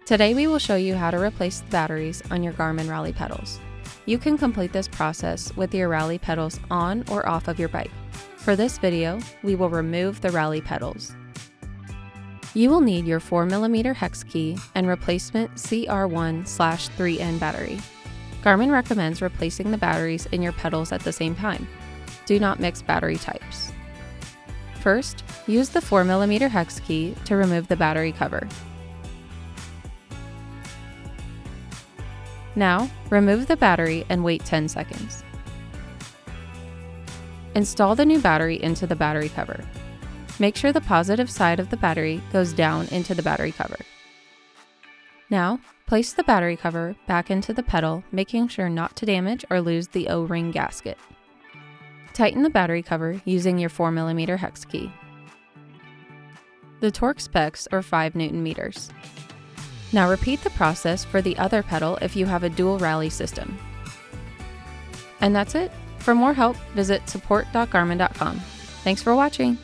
Today we will show you how to replace the batteries on your Garmin Rally pedals. You can complete this process with your Rally pedals on or off of your bike. For this video, we will remove the Rally pedals. You will need your 4mm hex key and replacement CR1/3N battery. Garmin recommends replacing the batteries in your pedals at the same time. Do not mix battery types. First, use the 4mm hex key to remove the battery cover. Now, remove the battery and wait 10 seconds. Install the new battery into the battery cover. Make sure the positive side of the battery goes down into the battery cover. Now, place the battery cover back into the pedal, making sure not to damage or lose the O-ring gasket. Tighten the battery cover using your 4mm hex key. The torque specs are 5 Nm. Now repeat the process for the other pedal if you have a dual Rally system. And that's it. For more help, visit support.garmin.com. Thanks for watching.